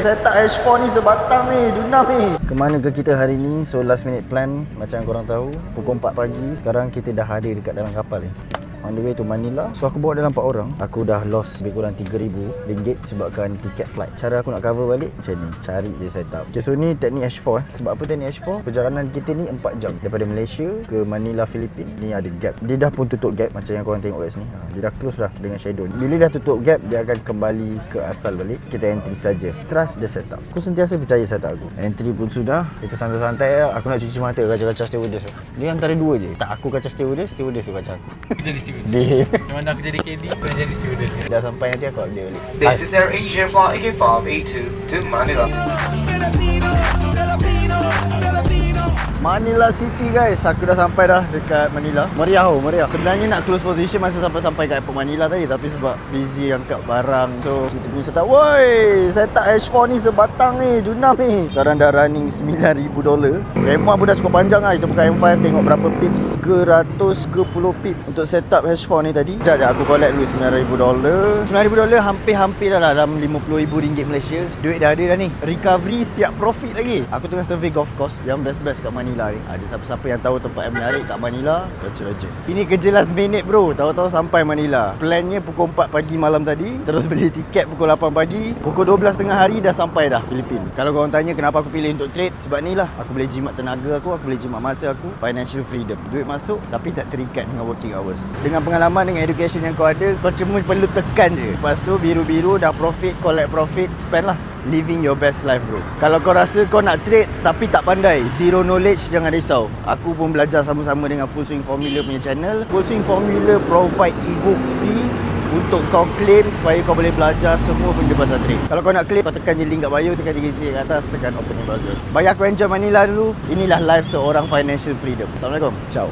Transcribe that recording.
Saya tak H4 ni sebatang ni, junam ni. Kemana ke kita hari ni? So last minute plan, macam korang tahu, pukul 4 pagi. Sekarang kita dah hadir dekat dalam kapal ni, on the way to Manila. So aku bawa dalam 4 orang. Aku dah lost lebih kurang RM3,000 sebabkan tiket flight. Cara aku nak cover balik macam ni, cari je setup. Okay, so ni teknik H4 Sebab apa teknik H4? Perjalanan kita ni 4 jam daripada Malaysia ke Manila, Filipina. Ni ada gap. Dia dah pun tutup gap macam yang korang tengok kat sini. Dia dah close dah dengan shadow. Bila dah tutup gap, dia akan kembali ke asal balik. Kita entry saja. Trust the setup. Aku sentiasa percaya setup aku. Entry pun sudah. Kita santai-santai lah. Aku nak cuci mata kaca-kaca stewardess. Dia antara dua je. Tak aku kaca stewardess, stewardess tu kaca aku. Jadi stewardess. Dia Memang aku jadi KD, kau jadi stewardess. dah sampai, nanti aku update balik. This is Air Asia Flight EK582 to Manila. Manila City guys, aku dah sampai dah dekat Manila. Meriah oh, meriah. Sebenarnya nak close position masa sampai kat airport Manila tadi, tapi sebab busy angkat barang, so kita punya setup, woi, saya tak H4 ni sebatang ni, junam ni. Sekarang dah running $9,000. M1 pun dah cukup panjang lah. Kita buka M5 tengok berapa pips. 110 pips untuk setup H4 ni tadi. Sekejap aku collect dulu $9,000. $9,000 hampir-hampir dah lah, dalam RM50,000 Malaysia. Duit dah ada dah ni. Recovery siap profit lagi. Aku tengah survey golf course yang best-best kat Manila ni. Ada siapa-siapa yang tahu tempat yang menarik kat Manila, baca-baca. Ini kerja last minute bro. Tahu-tahu sampai Manila. Plannya pukul 4 pagi malam tadi. Terus beli tiket pukul 8 pagi. Pukul 12 tengah hari dah sampai dah Filipina. Kalau korang tanya kenapa aku pilih untuk trade, sebab ni lah. Aku boleh jimat tenaga aku boleh jimat masa aku. Financial freedom. Duit masuk tapi tak terikat dengan working hours. Dengan pengalaman, dengan education yang kau ada, kau cuma perlu tekan je. Lepas tu biru-biru dah profit, collect profit, spend lah. Living your best life bro. Kalau kau rasa kau nak trade tapi tak pandai, zero knowledge, jangan risau. Aku pun belajar sama-sama dengan Full Swing Formula punya channel. Full Swing Formula provide ebook free untuk kau claim supaya kau boleh belajar semua benda pasal trade. Kalau kau nak claim, kau tekan je link kat bio, tekan 3 titik kat atas, tekan open your browser. Bagi aku enjoy Manila dulu. Inilah life seorang financial freedom. Assalamualaikum. Ciao.